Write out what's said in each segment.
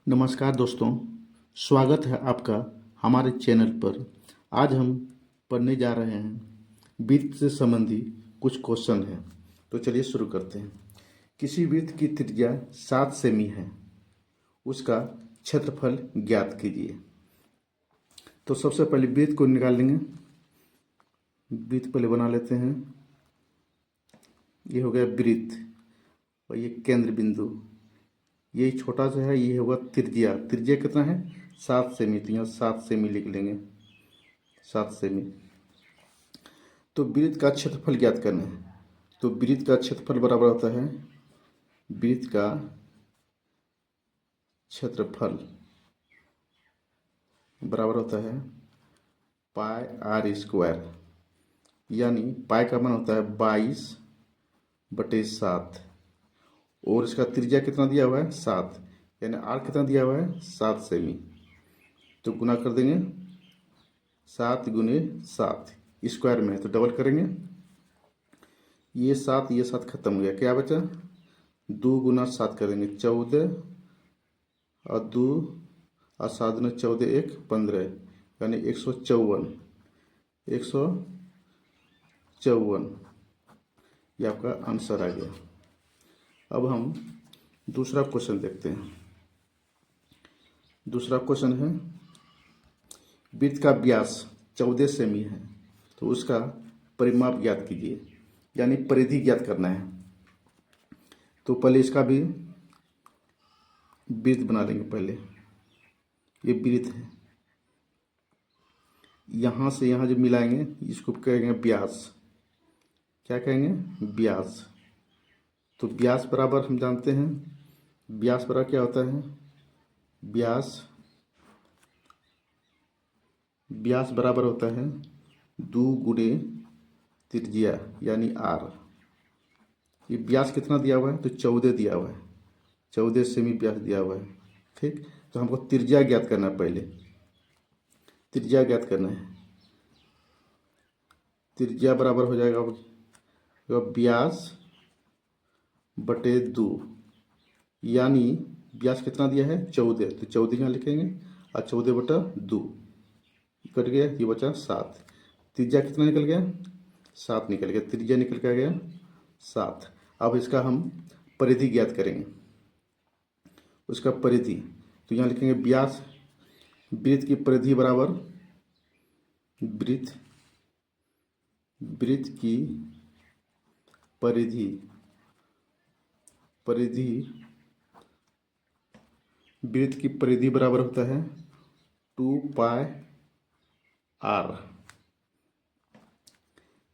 नमस्कार दोस्तों, स्वागत है आपका हमारे चैनल पर। आज हम पढ़ने जा रहे हैं वृत्त से संबंधी कुछ क्वेश्चन हैं। तो चलिए शुरू करते हैं। किसी वृत्त की त्रिज्या 7 सेमी है, उसका क्षेत्रफल ज्ञात कीजिए। तो सबसे पहले वृत्त को निकाल लेंगे। वृत्त पहले बना लेते हैं। ये हो गया वृत्त और ये केंद्र बिंदु, ये छोटा सा है, ये होगा त्रिज्या। त्रिज्या कितना है? 7 सेमी। तो यहाँ 7 सेमी लिख लेंगे, 7 सेमी। तो वृत्त का क्षेत्रफल ज्ञात करना है। तो वृत्त का क्षेत्रफल बराबर होता है, वृत्त का क्षेत्रफल बराबर होता है पाई आर स्क्वायर, यानी पाई का मान होता है 22/7 और इसका त्रिज्या कितना दिया हुआ है? 7, यानी आर कितना दिया हुआ है? 7 सेमी। तो गुना कर देंगे, 7 गुने 7 स्क्वायर में है तो डबल करेंगे। ये 7 खत्म हो गया, क्या बचा? 2 गुना 7 करेंगे 14 और 2 और 7 गुना 14 1 15, यानी 154 ये आपका आंसर आ गया। अब हम दूसरा क्वेश्चन देखते हैं। दूसरा क्वेश्चन है, वृत्त का व्यास 14 सेमी है, तो उसका परिमाप ज्ञात कीजिए, यानी परिधि ज्ञात करना है। तो पहले इसका भी वृत्त बना लेंगे। पहले ये वृत्त है, यहाँ से यहाँ जो मिलाएंगे इसको कहेंगे व्यास। क्या कहेंगे? व्यास। तो व्यास बराबर हम जानते हैं, व्यास बराबर क्या होता है? व्यास बराबर होता है 2 गुणे त्रिज्या यानी आर। ये व्यास कितना दिया हुआ है? तो 14 दिया हुआ है, 14 सेमी व्यास दिया हुआ है। ठीक, तो हमको त्रिज्या ज्ञात करना है। पहले त्रिज्या ज्ञात करना है। त्रिज्या बराबर हो जाएगा व्यास बटे 2, यानी व्यास कितना दिया है? 14, तो 14 यहाँ लिखेंगे और 14/2 कट गया, ये बचा 7। त्रिज्या कितना निकल गया? 7 निकल गया। त्रिज्या निकल के आ गया 7। अब इसका हम परिधि ज्ञात करेंगे। उसका परिधि तो यहाँ लिखेंगे व्यास, वृत्त की परिधि बराबर वृत्त की परिधि वृत्त की परिधि बराबर होता है 2 पाई आर।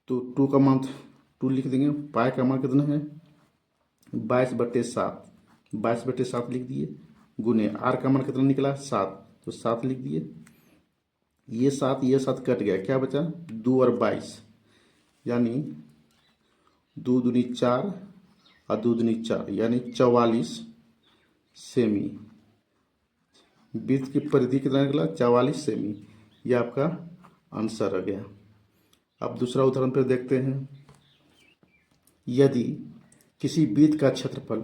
तो 2 का मान 2 लिख देंगे, पाई का मान कितना है? 22/7, 22/7 लिख दिए, गुने आर का मान कितना निकला? 7, तो 7 लिख दिए। ये 7 कट गया, क्या बचा? 2 और 22, यानी 2 दूनी 4 और 2 दूनी 4, यानी 44 सेमी। वृत्त की परिधि कितना निकला? 44 सेमी। यह आपका आंसर आ गया। अब दूसरा उदाहरण पर देखते हैं। यदि किसी वृत्त का क्षेत्रफल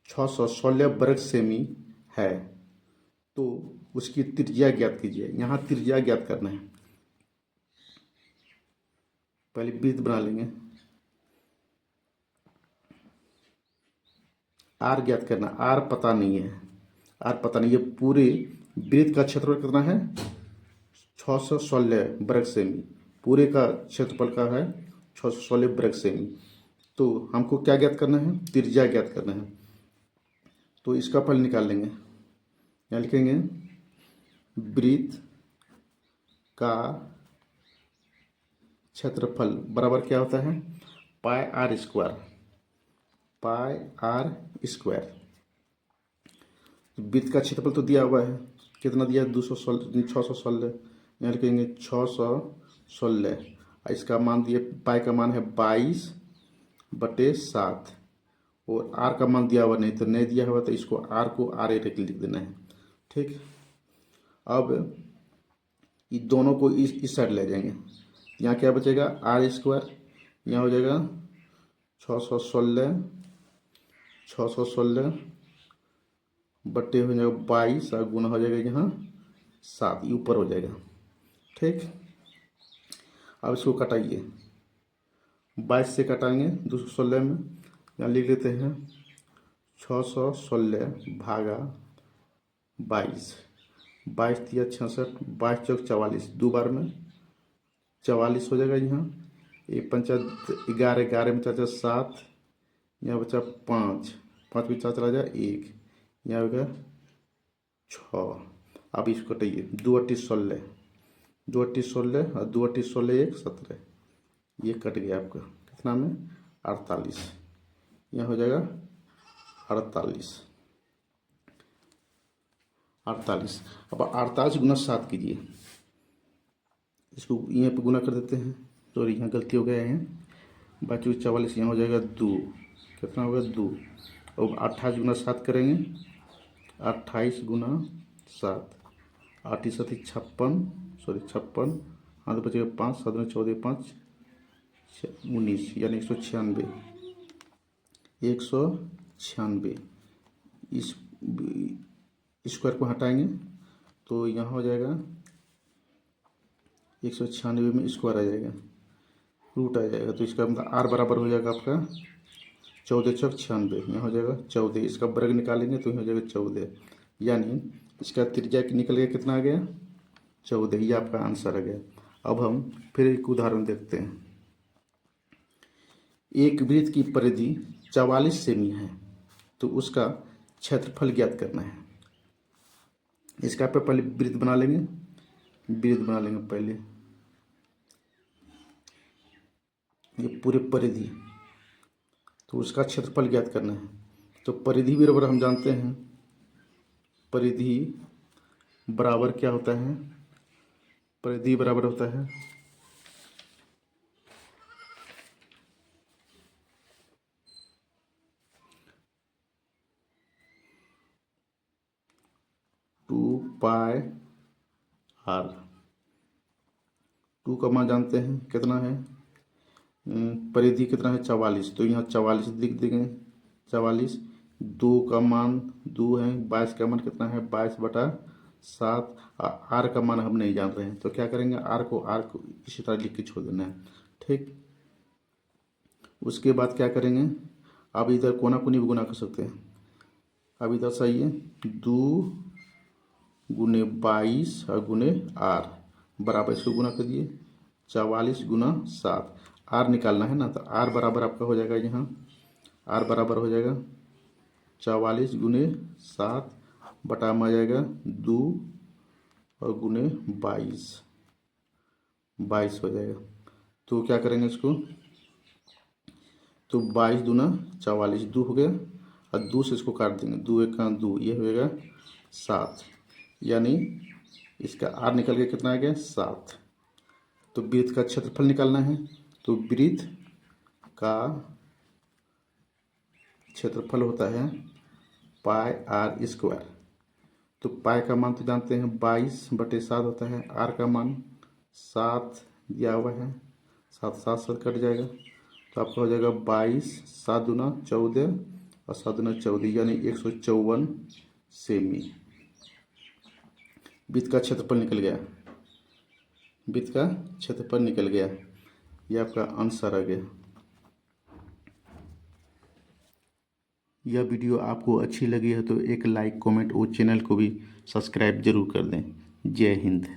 616 वर्ग सेमी है, तो उसकी त्रिज्या ज्ञात कीजिए। यहाँ त्रिज्या ज्ञात करना है। पहले वृत्त बना लेंगे, आर ज्ञात करना। आर पता नहीं है, आर पता नहीं। ये पूरे वृत्त का क्षेत्रफल कितना है? 616 वर्ग सेमी। पूरे का क्षेत्रफल का है 616 वर्ग सेमी। तो हमको क्या ज्ञात करना है? त्रिज्या ज्ञात करना है। तो इसका फल निकाल लेंगे। यहाँ लिखेंगे वृत्त का क्षेत्रफल बराबर क्या होता है? पाई आर स्क्वायर। वृत्त का क्षेत्रफल तो दिया हुआ है, कितना दिया है? 616। यहाँ लिखेंगे 616। इसका मान दिए, पाई का मान है 22/7 और आर का मान दिया हुआ नहीं, तो नहीं दिया हुआ तो इसको आर को आर ए लिख देना है। ठीक, अब ये दोनों को इस साइड ले जाएंगे। यहाँ क्या बचेगा? R square. यहाँ हो जाएगा 616 बट्टे हो जाएगा 22 और गुना हो जाएगा यहाँ 7, ये ऊपर हो जाएगा। ठीक, अब इसको कटाइए। 22 से कटाएंगे 216 में, यहाँ लिख लेते हैं 616 भागा 22, 22 तिया 66, 22 चौक 44, दो बार में 44 हो जाएगा। यहाँ एक पंचा 11, 11 में 4 7, यहाँ बचा 5, 5 में 4 चला जाए 1, यहाँ हो गया 6। अब इसको कटाइए। 2 8 16, 2 8 16 और 2 8 16 1 17, ये कट गया आपका कितना में 48, यहाँ हो जाएगा 48। अब 48 गुना 7 कीजिए, इसको यहाँ पे गुना कर देते हैं, तो यहाँ गलती हो गया है, बाकी 44 यहाँ हो जाएगा 2, कितना होगा 2। अब 28 गुना 7 करेंगे, 28 गुना 7, 8 7 56, सॉरी 56, हाथ बचेगा 5, 7 में 14, 5 19, यानी 196, 196। इस स्क्वायर को हटाएंगे तो यहाँ हो जाएगा 196 में स्क्वायर आ जाएगा, रूट आ जाएगा, तो इसका मतलब आर बराबर हो जाएगा आपका 14 चौक 96, यहाँ हो जाएगा 14। इसका वर्ग निकालेंगे तो यहाँ हो जाएगा 14, यानी इसका त्रिज्या निकल गया, कितना आ गया 14, ये आपका आंसर आ गया। अब हम फिर एक उदाहरण देखते हैं। एक वृत्त की परिधि 44 सेमी है, तो उसका क्षेत्रफल ज्ञात करना है। इसका पे पहले वृत्त बना लेंगे, पहले ये पूरे परिधि, तो उसका क्षेत्रफल ज्ञात करना है। तो परिधि बराबर हम जानते हैं, परिधि बराबर क्या होता है, परिधि बराबर होता है 2 पाई r। 2 का मान जानते हैं कितना है, परिधि कितना है 44, तो यहाँ 44 लिख देंगे, 44। 2 का मान 2 है, 22 का मान कितना है 22/7, आर का मान हम नहीं जान रहे हैं, तो क्या करेंगे आर को इसी तरह लिख के छोड़ देना है। ठीक, उसके बाद क्या करेंगे, अब इधर कोना कोनी भी गुना कर सकते हैं। अब इधर सही है, 2 गुने 22 और गुने आर बराबर, इसको गुना कर दिए 44 गुना 7, आर निकालना है ना, तो आर बराबर आपका हो जाएगा, यहाँ आर बराबर हो जाएगा 44 गुने 7 बटा में आ जाएगा 2 और गुने 22 हो जाएगा। तो क्या करेंगे इसको, तो 22 दूना 44, 2 हो गया, और 2 से इसको काट देंगे, 2 1 का 2, ये हो जाएगा 7, यानी इसका आर निकल के कितना आ गया 7। तो वृत्त का क्षेत्रफल निकालना है, तो वृत्त का क्षेत्रफल होता है पाई r स्क्वायर। तो पाई का मान तो जानते हैं 22/7 होता है, आर का मान 7 दिया हुआ है, 7 7 7 कट जाएगा, तो आपका हो जाएगा 22, 7 दूना 14 और 7 दूना 14, यानी 154 सेमी। वृत्त का क्षेत्रफल निकल गया, वृत्त का क्षेत्रफल निकल गया, यह आपका आंसर आ गया। यह वीडियो आपको अच्छी लगी है तो एक लाइक कमेंट और चैनल को भी सब्सक्राइब जरूर कर दें। जय हिंद।